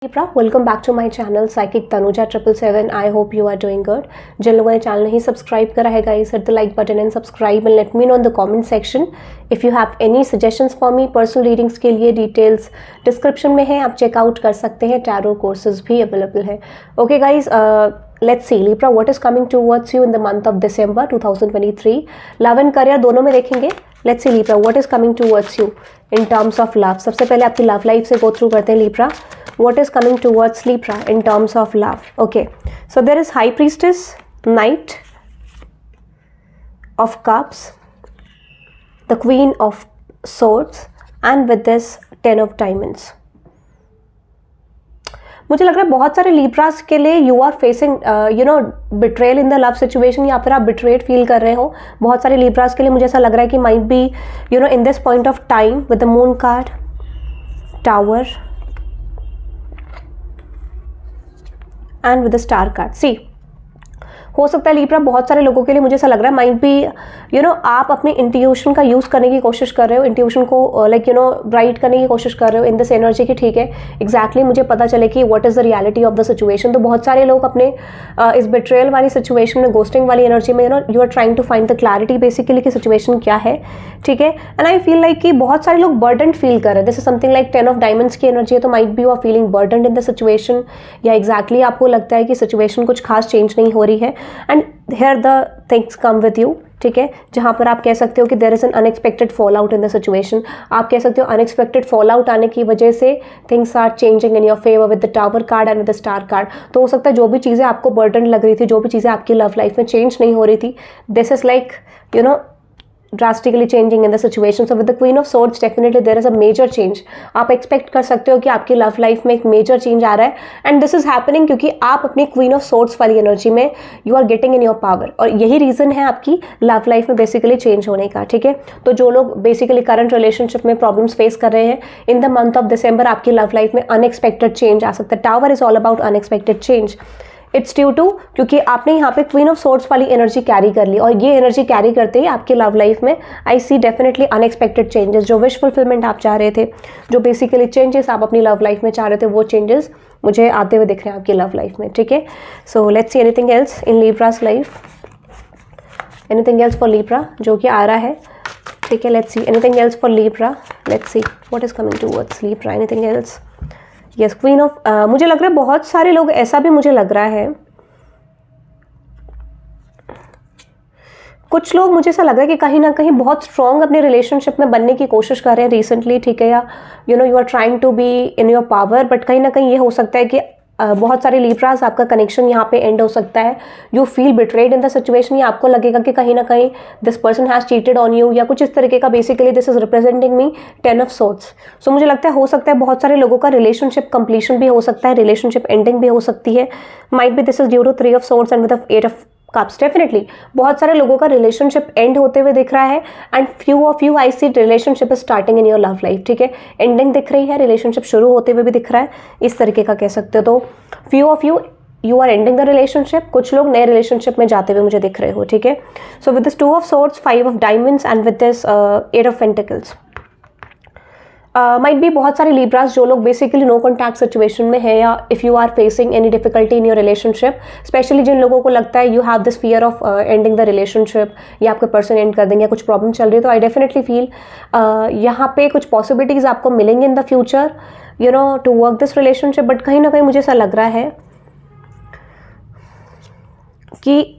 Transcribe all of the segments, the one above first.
Libra, welcome back to my channel Psychic Tanuja 777. I hope you are doing good. जिन लोगों ने channel नहीं subscribe करा है guys, hit the like button and subscribe and let me know in the comment section if you have any suggestions for me. Personal readings के लिए details description में है, आप चेकआउट कर सकते हैं. टैरो कोर्सेज भी अवेलेबल है. Okay guys, let's see Libra, what is coming towards you in the month of December 2023. Love and career दोनों में देखेंगे. Let's see Libra, what is coming towards you in terms of love. सबसे पहले आपकी love life से go through करते हैं Libra. What is coming towards Libra in terms of love? Okay, so there is High Priestess, Knight of Cups, the Queen of Swords, and with this 10 of Diamonds. मुझे लग रहा है बहुत सारे Libras के लिए you are facing betrayal in the love situation, या फिर आप बिट्रेड फील कर रहे हो. बहुत सारे लीब्रास के लिए मुझे ऐसा लग रहा है कि might be in this point of time with the moon card, tower and with the star card. See, हो सकता है Libra बहुत सारे लोगों के लिए मुझे ऐसा लग रहा है माइट बी आप अपनी इंट्यूशन का यूज़ करने की कोशिश कर रहे हो, इंट्यूशन को ब्राइट करने की कोशिश कर रहे हो इन दिस एनर्जी की. ठीक है, एग्जैक्टली मुझे पता चले कि what is the reality of the situation. तो बहुत सारे लोग अपने इस बिट्रेयल वाली सिचुएशन में, गोस्टिंग वाली एनर्जी में you are trying to find the clarity basically कि सिचुएशन क्या है. ठीक है, एंड आई फील लाइक कि बहुत सारे लोग बर्डन फील कर रहे हैं. This is something like 10 of diamonds की एनर्जी है, तो might be you are feeling burden in the situation, या एग्जैक्टली आपको लगता है कि सिचुएशन कुछ खास चेंज नहीं हो रही है. And here the things come with you. ठीक है, जहाँ पर आप कह सकते हो कि there is an unexpected fallout in the situation. आप कह सकते हो unexpected fallout आने की वजह से things are changing in your favor with the tower card and with the star card. तो हो सकता है जो भी चीज़ें आपको burden लग रही थी, जो भी चीज़ें आपकी लव लाइफ में चेंज नहीं हो रही थी, this is like drastically changing in the situation. So with the Queen of Swords, definitely there is a major change. आप एक्सपेक्ट कर सकते हो कि आपकी लव लाइफ में एक मेजर चेंज आ रहा है, एंड दिस इज हैपनिंग क्योंकि आप अपनी Queen of Swords वाली एनर्जी में you are getting in your power, और यही रीजन है आपकी लव लाइफ में बेसिकली चेंज होने का. ठीक है, तो जो लोग बेसिकली करंट रिलेशनशिप में प्रॉब्लम्स फेस कर रहे हैं, in the month of December आपकी लव लाइफ में अनएक्सपेक्टेड चेंज आ सकता है. Tower is all about unexpected change. It's due to क्योंकि आपने यहाँ पे क्वीन ऑफ सोर्ड्स वाली एनर्जी कैरी कर ली, और ये एनर्जी कैरी करते ही आपकी लव लाइफ में आई सी डेफिनेटली अनएक्सपेक्टेड चेंजेस. जो विश फुलफिलमेंट आप चाह रहे थे, जो बेसिकली चेंजेस आप अपनी लव लाइफ में चाह रहे थे, वो चेंजेस मुझे आते हुए दिख रहे हैं आपकी लव लाइफ में. ठीक है, so let's see anything else in Libra's life, anything else for Libra जो कि आ रहा है. ठीक है, let's see anything else for Libra. Let's see what is coming towards Libra, anything else. Yes, queen of मुझे लग रहा है बहुत सारे लोग, ऐसा भी मुझे लग रहा है कुछ लोग, मुझे ऐसा लग रहा है कि कहीं ना कहीं बहुत स्ट्रॉन्ग अपने रिलेशनशिप में बनने की कोशिश कर रहे हैं रिसेंटली. ठीक है, या you are trying to be in your power, but कहीं ना कहीं ये हो सकता है कि बहुत सारे लीब्रास आपका कनेक्शन यहाँ पे एंड हो सकता है. You feel betrayed in the situation, या आपको लगेगा कि कहीं ना कहीं this person has cheated on you, या कुछ इस तरीके का. Basically this is representing me 10 of swords. So मुझे लगता है हो सकता है बहुत सारे लोगों का रिलेशनशिप कंप्लीशन भी हो सकता है, रिलेशनशिप एंडिंग भी हो सकती है. Might be this is due to 3 of swords and with 8 of cups. Definitely बहुत सारे लोगों का रिलेशनशिप एंड होते हुए दिख रहा है, and few of you I see relationship is starting in your love life. ठीक है, एंडिंग दिख रही है, रिलेशनशिप शुरू होते हुए भी दिख रहा है, इस तरीके का कह सकते हो. तो few of you are ending the relationship, कुछ लोग नए रिलेशनशिप में जाते हुए मुझे दिख रहे हो. ठीक है, so with this 2 of swords, 5 of diamonds and with this 8 of pentacles. Might be बहुत सारे लीब्रास जो लोग बेसिकली नो कॉन्टैक्ट सिचुएशन में है, या if you are facing any difficulty in your relationship, specially जिन लोगों को लगता है you have this fear of ending the relationship, या आपके पर्सन एंड कर देंगे, या कुछ प्रॉब्लम चल रही है, तो आई डेफिनेटली फील यहाँ पे कुछ पॉसिबिलिटीज़ आपको मिलेंगे in the future to work this relationship. But कहीं ना कहीं मुझे ऐसा लग रहा है कि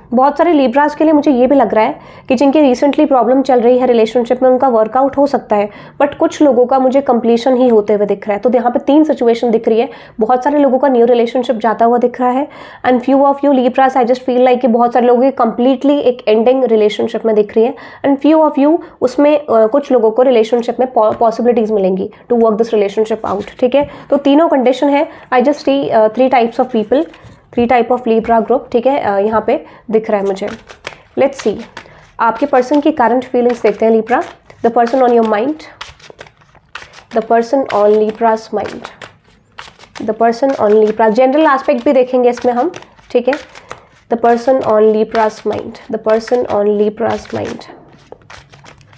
बहुत सारे लीब्रास के लिए मुझे ये भी लग रहा है कि जिनकी रिसेंटली प्रॉब्लम चल रही है रिलेशनशिप में, उनका वर्कआउट हो सकता है, बट कुछ लोगों का मुझे कंप्लीशन ही होते हुए दिख रहा है. तो यहाँ पे 3 सिचुएशन दिख रही है. बहुत सारे लोगों का न्यू रिलेशनशिप जाता हुआ दिख रहा है, and few of you Libras I just feel like कि बहुत सारे लोगों की कंप्लीटली एक एंडिंग रिलेशनशिप में दिख रही है, एंड फ्यू ऑफ यू उसमें कुछ लोगों को रिलेशनशिप में पॉसिबिलिटीज मिलेंगी to work this relationship out. ठीक है, तो तीनों कंडीशन है. I just see 3 types of people, 3 type of Libra group. ठीक है, यहाँ पे दिख रहा है मुझे. लेट्स सी आपके पर्सन की करंट फीलिंग्स देखते हैं Libra. The person on your mind, the person on Libra's mind, the person on Libra. General aspect भी देखेंगे इसमें हम. ठीक है, the person on Libra's mind, the person on Libra's mind,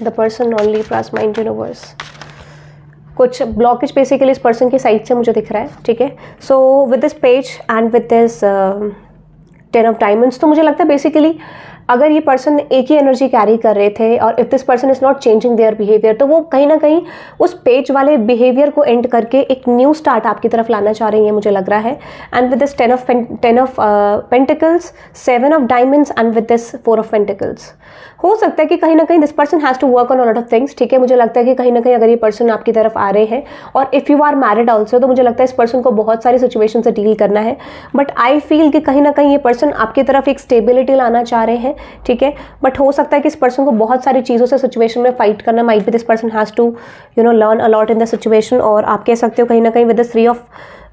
the person on Libra's mind universe. कुछ blockage basically इस person की side से मुझे दिख रहा है, ठीक है। So with this page and with this 10 of diamonds, तो मुझे लगता है बेसिकली अगर ये पर्सन एक ही एनर्जी कैरी कर रहे थे और if this person is not changing their behaviour, तो वो कहीं ना कहीं उस पेज वाले बिहेवियर को एंड करके एक न्यू स्टार्ट आपकी तरफ लाना चाह रही है, मुझे लग रहा है। And with this 10 of pentacles, 7 of diamonds and with this 4 of pentacles, हो सकता है कि कहीं ना कहीं this person has to work on a lot of things, ठीक है। मुझे लगता है कि कहीं ना कहीं अगर ये पर्सन आपकी तरफ आ रहे हैं और if you are married also, तो मुझे लगता है इस पर्सन को बहुत सारी सिचुएशन से डील करना है। बट आई फील कि कहीं ना कहीं ये पर्सन आपकी तरफ एक स्टेबिलिटी लाना चाह रहे हैं, ठीक है। बट हो सकता है कि इस पर्सन को बहुत सारी चीज़ों से सिचुएशन में फाइट करना, might be this person has to learn a lot in the situation. और आप कह सकते हो कहीं ना कहीं with the 3 of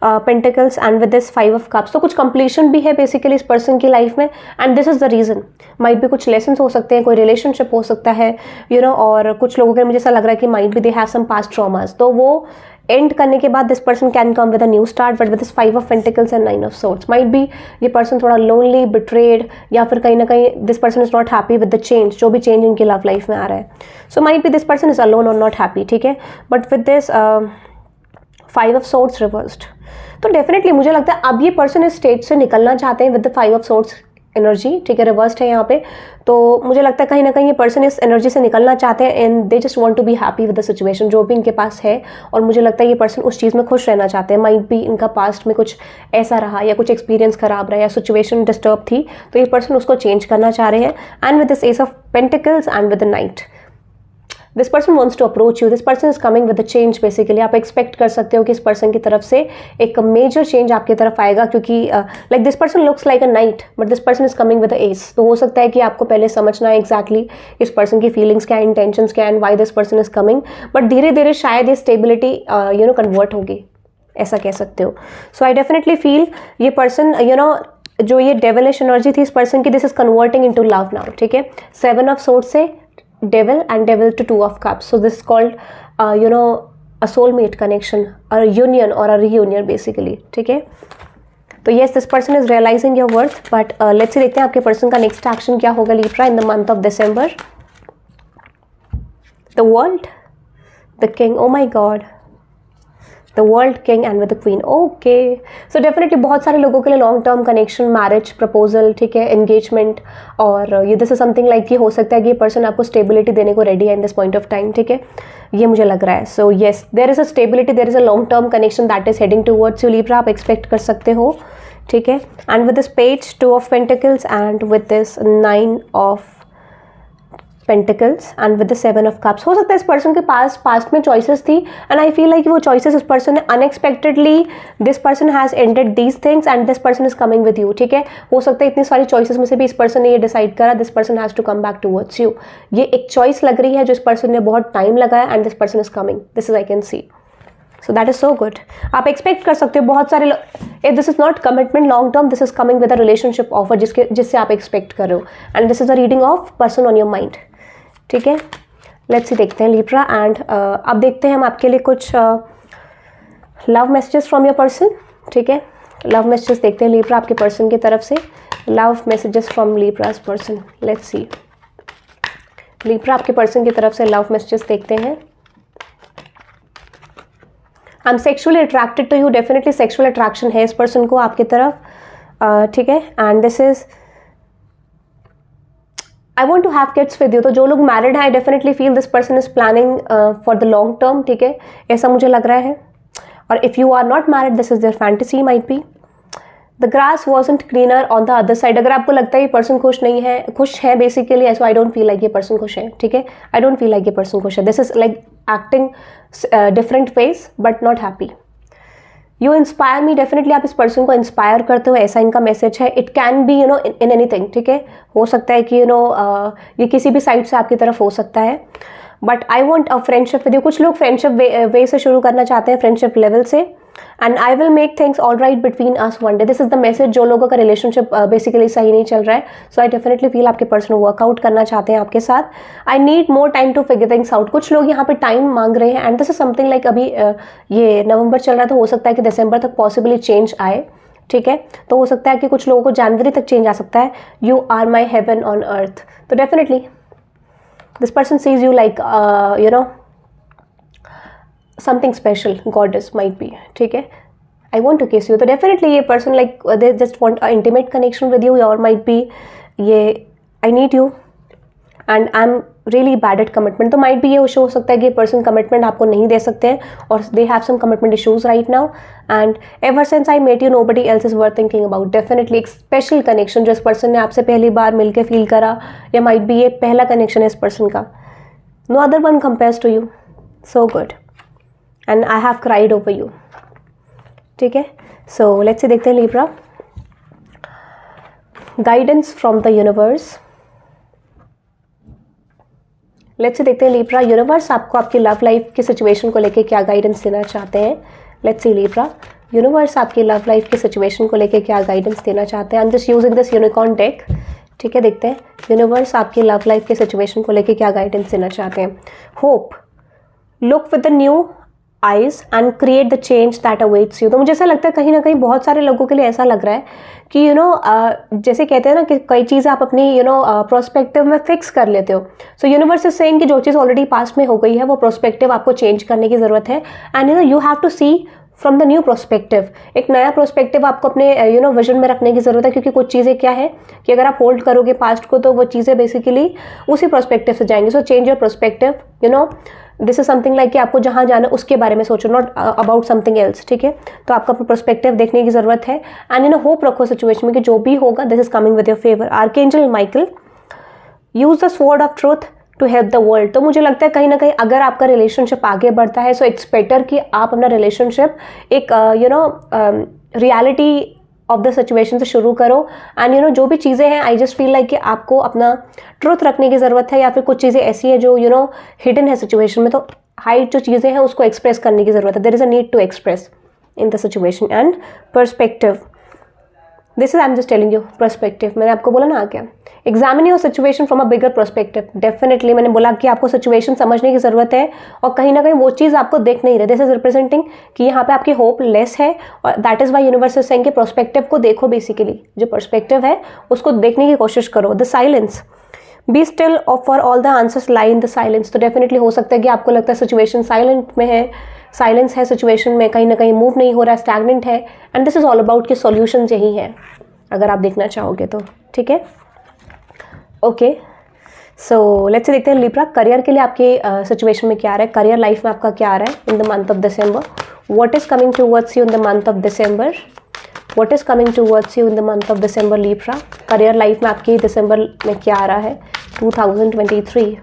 pentacles and with this 5 of cups, तो कुछ कंप्लीशन भी है बेसिकली इस पर्सन की लाइफ में। And this is the reason, might भी कुछ लेसन्स हो सकते हैं, कोई रिलेशनशिप हो सकता है, और कुछ लोगों के मुझे ऐसा लग रहा है कि माइट भी they have some past traumas, तो वो एंड करने के बाद this person can come with a new start. But with this 5 of pentacles and 9 of swords, might be ये पर्सन थोड़ा लोनली, बिट्रेड, या फिर कहीं ना कहीं this person is not happy with the change, जो भी चेंज इनकी लव लाइफ में आ रहा है। So might be this person is alone और नॉट हैप्पी, ठीक है। But with this 5 of swords reversed, तो डेफिनेटली मुझे लगता है अब ये पर्सन इस स्टेज से निकलना चाहते हैं with the 5 of swords energy, ठीक है, रिवर्स्ड है यहाँ पे। तो मुझे लगता है कहीं ना कहीं ये पर्सन इस एनर्जी से निकलना चाहते हैं and they just want to be happy with the situation जो भी इनके पास है। और मुझे लगता है ये पर्सन उस चीज़ में खुश रहना चाहते हैं। माइट भी इनका पास्ट में कुछ ऐसा रहा या कुछ एक्सपीरियंस खराब रहा या सिचुएशन डिस्टर्ब थी, तो ये पर्सन उसको चेंज करना चाह रहे हैं। And with this ace of pentacles and with the knight, this person wants to approach you, this person is coming with the change. Basically आप एक्सपेक्ट कर सकते हो कि इस पर्सन की तरफ से एक मेजर चेंज आपकी तरफ आएगा, क्योंकि like this person looks like a night but this person is coming with the S. तो हो सकता है कि आपको पहले समझना है एग्जैक्टली इस पर्सन की फीलिंग्स क्या है, इंटेंशंस क्या है, and why this person is coming. But धीरे धीरे शायद ये स्टेबिलिटी कन्वर्ट होगी, ऐसा कह सकते हो। सो आई डेफिनेटली फील ये पर्सन जो ये डेविलिश एनर्जी थी इस पर्सन की, this is converting into love now, ठीक है। 7 ऑफ सोर्ड्स से devil and devil to 2 of cups, so this is called a soulmate connection or a union or a reunion basically, ठीक है। तो yes, this person is realizing your worth, but let's see, देखते हैं आपके person का next action क्या होगा Libra in the month of December। the world, the king, oh my god, the world king and with the queen, okay, so definitely बहुत सारे लोगों के लिए long term connection, marriage proposal, ठीक है, एंगेजमेंट, और ये दिस इज समथिंग लाइक ये हो सकता है कि ये पर्सन आपको स्टेबिलिटी देने को रेडी है in this point of time, ठीक है, ये मुझे लग रहा है। So yes, there is a stability, there is a long term connection that is heading towards you Libra, आप एक्सपेक्ट कर सकते हो, ठीक है। And with this page 2 of pentacles and with this 9 of pentacles and with the 7 of cups, हो सकता है इस पर्सन के पास पास्ट में चॉइसेस थी एंड आई फील लाइक वो चॉइसेस इस पर्सन ने unexpectedly, this person has ended these things and this person is coming with you, ठीक है। हो सकता है इतनी सारी चॉइसेस में से भी इस पर्सन ने ये डिसाइड करा this person has to come back towards you. ये एक चॉइस लग रही है जो इस पर्सन ने बहुत टाइम लगाया and this person is coming, this is I can see. So that is so good, आप एक्सपेक्ट कर सकते हो बहुत सारे, if this is not commitment long term, this is coming with a relationship offer जिससे आप expect कर रहे हो, and this is a reading of person on your mind, ठीक है। लेट्स सी, देखते हैं Libra एंड अब देखते हैं हम आपके लिए कुछ love messages from your person, ठीक है। लव मैसेजेस देखते हैं Libra आपके पर्सन की तरफ से, love messages from Libra's person. Let's see, Libra आपके पर्सन की तरफ से लव मैसेजेस देखते हैं। I am sexually attracted to you, definitely sexual attraction है इस पर्सन को आपकी तरफ, ठीक है। And this is I want to have kids with you, तो जो लोग मैरिड हैं I definitely feel this person is planning for the long term, ठीक है, ऐसा मुझे लग रहा है। और if you are not married, this is their fantasy might be. The grass wasn't greener on the other side, अगर आपको लगता है ये पर्सन खुश नहीं है, खुश है basically, so I don't feel like ये पर्सन खुश है, ठीक है। आई डोंट फील लाइक ये पर्सन खुश है, this is like acting different face but not happy. You inspire me, definitely आप इस पर्सन को इंस्पायर करते हो, ऐसा इनका मैसेज है। It can be in anything, ठीक है, हो सकता है कि ये किसी भी साइड से आपकी तरफ हो सकता है। But I want a friendship with you, कुछ लोग फ्रेंडशिप वे से शुरू करना चाहते हैं, फ्रेंडशिप लेवल से, and I will make things all right between us one day, this is the message. जो लोगों का रिलेशनशिप बेसिकली सही नहीं चल रहा है, सो आई डेफिनेटली फील आपके पर्सन वर्कआउट करना चाहते हैं आपके साथ। I need more time to figure things out, कुछ लोग यहाँ पे टाइम मांग रहे हैं and this is something like अभी ये नवंबर चल रहा है, तो हो सकता है कि दिसंबर तक पॉसिबली चेंज आए, ठीक है। तो हो सकता है कि कुछ लोगों को जनवरी तक चेंज आ सकता है। You are my heaven on earth, तो definitely this person sees you like something special goddess might be, ठीक है, I want to kiss you. तो डेफिनेटली ये person like they just want a intimate connection with you, और might be ये I need you and I am really bad at commitment. तो might भी ये हो सकता है कि पर्सन कमिटमेंट आपको नहीं दे सकते हैं और they have some commitment issues right now, and ever since I met you nobody else is worth thinking about. Definitely एक स्पेशल कनेक्शन जो इस पर्सन ने आपसे पहली बार मिलकर फील करा, या माइट भी ये पहला कनेक्शन है इस पर्सन का। No other one compares to you, so good, and I have cried over you, ठीक है। सो लेट्स से देखते हैं Libra, guidance from the universe. Let's say देखते हैं लिब्रा, यूनिवर्स आपको आपकी लव लाइफ की सिचुएशन को लेके क्या गाइडेंस देना चाहते हैं। लेट्स सी लिब्रा, यूनिवर्स आपकी लव लाइफ की सिचुएशन को लेके क्या गाइडेंस देना चाहते हैं। I am just using this unicorn deck, ठीक है। देखते हैं यूनिवर्स आपकी लव लाइफ की सिचुएशन को लेके क्या गाइडेंस देना चाहते हैं। Hope, look with the new eyes and create the change that awaits you. तो मुझे ऐसा लगता है कहीं ना कहीं बहुत सारे लोगों के लिए ऐसा लग रहा है कि जैसे कहते हैं ना कि कई चीज़ें आप अपनी प्रोस्पेक्टिव में फिक्स कर लेते हो। सो यूनिवर्स इज सेइंग कि जो चीज़ ऑलरेडी पास्ट में हो गई है वो प्रोस्पेक्टिव आपको चेंज करने की ज़रूरत है, and you have to see from the new prospective. एक नया प्रोस्पेक्टिव आपको अपने विजन में रखने की ज़रूरत है, क्योंकि कुछ चीज़ें क्या है कि अगर आप होल्ड करोगे पास्ट को तो वो चीज़ें बेसिकली उसी प्रोस्पेक्टिव से जाएंगी। So change your prospective, this is something like कि आपको जहाँ जाना उसके बारे में सोचो, नॉट अबाउट समथिंग एल्स, ठीक है। तो आपको अपना पर्सपेक्टिव देखने की जरूरत है, एंड होप रखो सिचुएशन में कि जो भी होगा this is coming with your favour. Archangel Michael, use the sword of truth to help the world. तो मुझे लगता है कहीं ना कहीं अगर आपका रिलेशनशिप आगे बढ़ता है, सो इट्स बेटर कि आप अपना रिलेशनशिप एक रियलिटी ऑफ द सिचुएशन से शुरू करो, एंड जो भी चीज़ें हैं आई जस्ट फील लाइक कि आपको अपना ट्रुथ रखने की ज़रूरत है, या फिर कुछ चीज़ें ऐसी है जो हिडन है सिचुएशन में, तो हाइड जो चीज़ें हैं उसको एक्सप्रेस करने की ज़रूरत है। There is a need to express in the situation. And perspective, this is I am just telling you perspective, मैंने आपको बोला ना क्या, examine your situation from a bigger perspective. Definitely मैंने बोला कि आपको सिचुएशन समझने की ज़रूरत है, और कहीं ना कहीं वो चीज़ आपको देख नहीं रहे। दिस इज रिप्रेजेंटिंग कि यहाँ पे आपकी होप लेस है, और that is why universe is saying कि पर्सपेक्टिव को देखो, बेसिकली जो पर्सपेक्टिव है उसको देखने की कोशिश करो। The silence, be still for all the answers lie in the silence. तो डेफिनेटली हो सकता है कि आपको लगता है सिचुएशन साइलेंट में है, साइलेंस है सिचुएशन में, कहीं ना कहीं मूव नहीं हो रहा है, स्टैग्नेंट है, and this is all about कि सॉल्यूशन यही है अगर आप देखना चाहोगे तो, ठीक है। ओके, सो लेट्स से देखते हैं लिब्रा, करियर के लिए आपकी सिचुएशन में क्या आ रहा है, करियर लाइफ में आपका क्या आ रहा है इन the month of December. What is coming towards you in the month of December, what is coming towards you in the month of December Libra. Career life में आपकी दिसंबर में क्या आ रहा है 2023,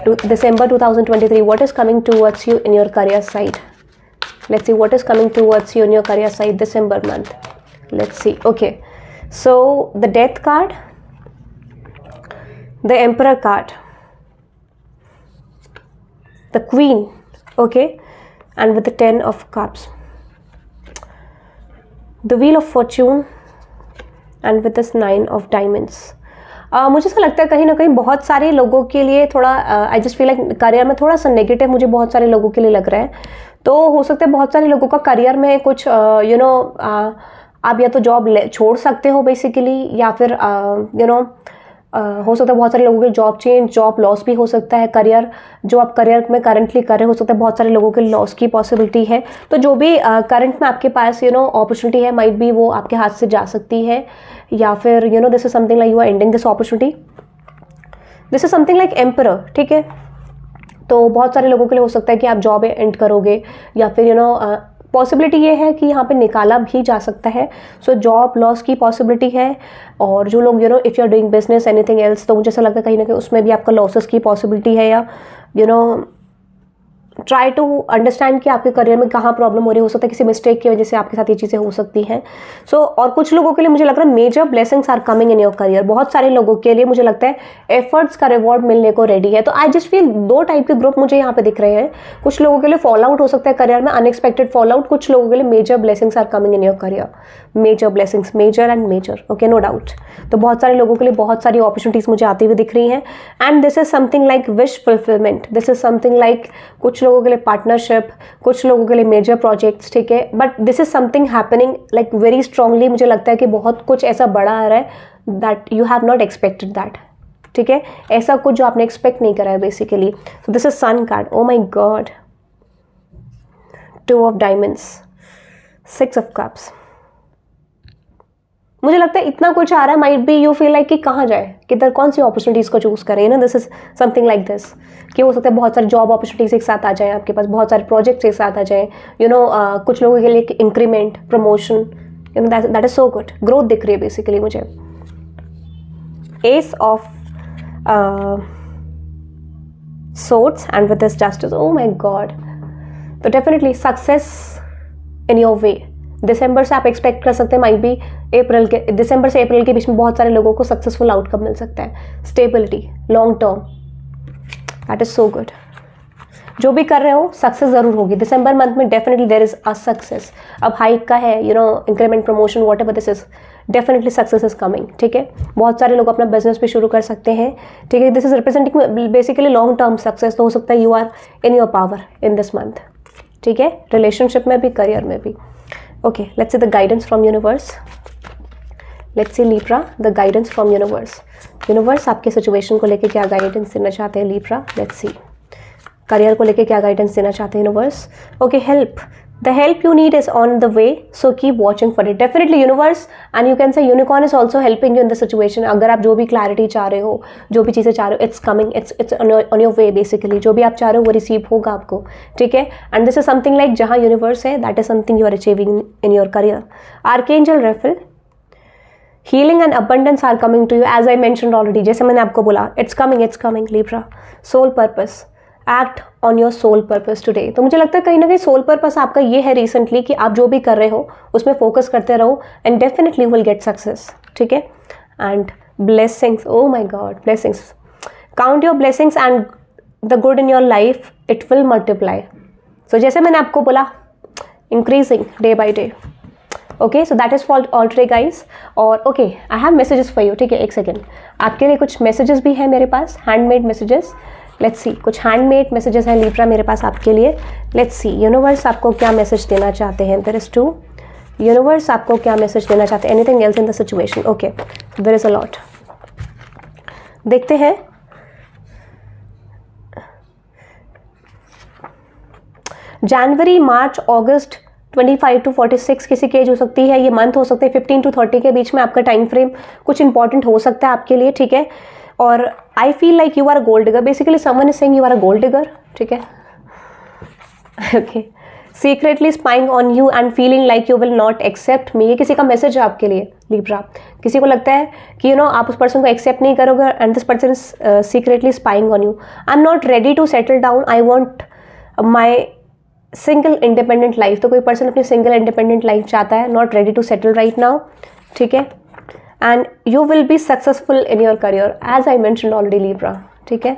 December 2023, what is coming towards you in your career side? Let's see what is coming towards you in your career side December month. Let's see. Okay, so the Death card, the Emperor card, the Queen, okay, and with the 10 of Cups, the Wheel of Fortune, and with this 9 of Diamonds. मुझे ऐसा लगता है कहीं ना कहीं बहुत सारे लोगों के लिए थोड़ा आई जस्ट फील लाइक करियर में थोड़ा सा नेगेटिव मुझे बहुत सारे लोगों के लिए लग रहा है। तो हो सकता है बहुत सारे लोगों का करियर में कुछ आप या तो जॉब छोड़ सकते हो बेसिकली, या फिर हो सकता है बहुत सारे लोगों के जॉब चेंज, जॉब लॉस भी हो सकता है। करियर जो आप करियर में करंटली कर रहे हो सकता है बहुत सारे लोगों के लॉस की पॉसिबिलिटी है। तो जो भी करंट में आपके पास अपॉर्चुनिटी है, माइट बी वो आपके हाथ से जा सकती है, या फिर this is something like you are ending this opportunity, this is something like emperor, ठीक है। तो बहुत सारे लोगों के लिए हो सकता है कि आप जॉब एंड करोगे, या फिर पॉसिबिलिटी ये है कि यहाँ पे निकाला भी जा सकता है। सो जॉब लॉस की पॉसिबिलिटी है, और जो लोग if you are doing business anything else, तो मुझे ऐसा लगता है कहीं ना कहीं उसमें भी आपका लॉसेस की पॉसिबिलिटी है, या ट्राई टू अंडरस्टैंड कि आपके करियर में कहाँ प्रॉब्लम हो रही हो सकता है किसी मिस्टेक की वजह से आपके साथ ये चीज़ें हो सकती हैं। सो और कुछ लोगों के लिए मुझे लग रहा है major blessings are coming in your career. बहुत सारे लोगों के लिए मुझे लगता है एफर्ट्स का रिवॉर्ड मिलने को रेडी है। तो आई जस्ट फील दो टाइप के ग्रुप मुझे यहाँ पे दिख रहे हैं। कुछ लोगों के लिए फॉल आउट हो सकता है करियर में, अनएक्सपेक्टेड फॉल आउट। कुछ लोगों के लिए major blessings are coming in your career, major blessings, major and major, okay, no doubt. तो बहुत सारे लोगों के लिए बहुत सारी अपॉर्चुनिटीज मुझे आती हुई दिख रही हैं, and this is something like wish fulfilment, this is something like कुछ लोगों के लिए पार्टनरशिप, कुछ लोगों के लिए मेजर प्रोजेक्ट्स, ठीक है। But this is something happening like very strongly. मुझे लगता है कि बहुत कुछ ऐसा बड़ा आ रहा है that you have not expected that, ठीक है, ऐसा कुछ जो आपने एक्सपेक्ट नहीं करा है basically. So this is sun card, oh my god, 2 of diamonds, 6 of cups. मुझे लगता है इतना कुछ आ रहा है, might be you feel like कि कहाँ जाए, किधर कौन सी अपॉर्चुनिटीज़ को चूज़ करें, ना this is something like this, कि हो सकता है बहुत सारे जॉब अपॉर्चुनिटीज एक साथ आ जाएं आपके पास, बहुत सारे प्रोजेक्ट्स एक साथ आ जाएं, कुछ लोगों के लिए increment, promotion, that is so good, growth दिख रही है बेसिकली मुझे। Ace of swords and with this justice, oh my god, तो definitely success in your way. दिसंबर से आप एक्सपेक्ट कर सकते हैं, माइट बी दिसंबर से अप्रैल के बीच में बहुत सारे लोगों को सक्सेसफुल आउटकम मिल सकता है, stability, long term, that is so good. जो भी कर रहे हो सक्सेस जरूर होगी दिसंबर मंथ में, definitely there is a success. अब हाइक का है, increment, promotion, whatever this is, definitely success is coming, ठीक है। बहुत सारे लोग अपना बिजनेस भी शुरू कर सकते हैं, ठीक है। This is representing basically long term success, तो हो सकता है you are in your power in this month, ठीक है, रिलेशनशिप में भी, करियर में भी। Okay, let's see the guidance from universe. Let's see Libra, the guidance from universe. Universe आपके सिचुएशन को लेके क्या गाइडेंस देना चाहते हैं लीब्रा, लेट्स सी। करियर को लेके क्या गाइडेंस देना चाहते हैं universe. Okay, help, the help you need is on the way, so keep watching for it. Definitely universe and you can say unicorn is also helping you in the situation. अगर आप जो भी clarity चाह रहे हो, जो भी चीज़ें चाह रहे हो, it's coming, it's on your way basically. जो भी आप चाह रहे हो वो रिसीव होगा आपको, ठीक है। And this is something like जहाँ यूनिवर्स है, that is something you are achieving in your career. Archangel Raphael, healing and abundance are coming to you, as I mentioned already, जैसे मैंने आपको बोला, it's coming Libra. Soul purpose, act on your soul purpose today. तो मुझे लगता है कहीं ना कहीं सोल पर्पस आपका ये है रिसेंटली कि आप जो भी कर रहे हो उसमें फोकस करते रहो, and definitely will get success, ठीक है। And blessings, oh my god, blessings, count your blessings and the good in your life, it will multiply. So जैसे मैंने आपको बोला, increasing day by day. Okay, so that is for all today guys. और okay, I have messages for you, ठीक है। एक second, आपके लिए कुछ मैसेजेस भी हैं मेरे पास, हैंडमेड मैसेजेस। लेट्स सी, कुछ हैंडमेड मैसेजेस हैं लीब्रा मेरे पास आपके लिए। लेट्स सी, यूनिवर्स आपको क्या मैसेज देना चाहते हैं। देयर इज 2, यूनिवर्स आपको क्या मैसेज देना चाहते हैं, anything else in the situation. Okay, there is a lot, देखते हैं। जनवरी, मार्च, अगस्त 25 to 46 किसी की एज हो सकती है, ये मंथ हो सकते हैं 15 to 30 के बीच में आपका टाइम फ्रेम कुछ इंपॉर्टेंट हो सकता है आपके लिए, ठीक है। और I feel like you are a gold digger, basically someone is saying you are a gold digger, ठीक है। Okay, secretly spying on you and feeling like you will not accept me, ये किसी का मैसेज है आपके लिए Libra. किसी को लगता है कि आप उस पर्सन को एक्सेप्ट नहीं करोगे, and this person is secretly spying on you. I am not ready to settle down, I want my single independent life. तो कोई पर्सन अपनी सिंगल इंडिपेंडेंट लाइफ चाहता है, not ready to settle right now, ठीक है। And you will be successful in your career, as I mentioned already Libra, ठीक है।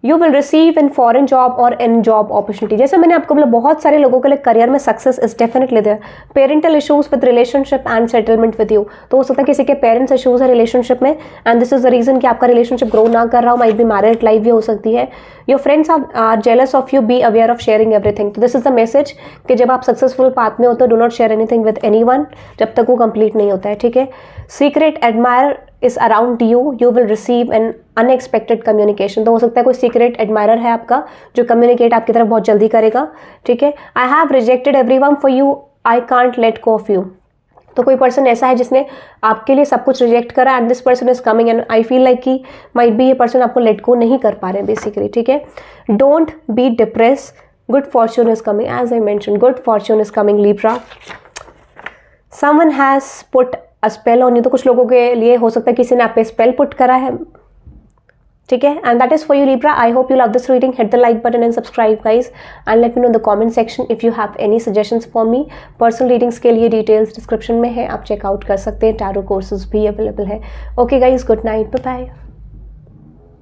You will receive in foreign job और इन जॉब अपॉर्चुनिटी। जैसे मैंने आपको बोला, बहुत सारे लोगों के लिए करियर में success is definitely there. Parental issues with relationship and settlement with you, तो हो सकता है किसी के पेरेंट्स इशूज है रिलेशनशिप में, and this is the reason कि आपका रिलेशनशिप ग्रो ना कर रहा हो, माइट बी मैरिड लाइफ भी हो सकती है। Your friends are jealous of you, be aware of sharing everything. तो दिस इज द मैसेज कि जब आप सक्सेसफुल पाथ में हो तो do not share anything with anyone जब तक वो कंप्लीट नहीं होता है, ठीक है। Secret admire is around you, you will receive an unexpected communication. तो हो सकता है कोई सीक्रेट एडमायरर है आपका जो कम्युनिकेट आपकी तरफ बहुत जल्दी करेगा, ठीक है। I have rejected everyone for you, I can't let go of you. तो कोई पर्सन ऐसा है जिसने आपके लिए सब कुछ रिजेक्ट करा, and this person is coming, and I feel like कि माइट बी ये पर्सन आपको लेट गो नहीं कर पा रहे हैं बेसिकली, ठीक है। Don't be depress, good fortune is coming, as I mention, good fortune is coming Libra. Someone has put a spell on you, तो कुछ लोगों के लिए हो सकता है किसी ने आप पे स्पेल पुट करा है, ठीक है। And that is for you Libra. I hope you love this reading, hit the like button and subscribe guys, and let me know in the comment section if you have any suggestions for me. Personal readings के लिए details description में है, आप checkout कर सकते हैं। Tarot courses भी available है। Okay guys, good night, bye bye.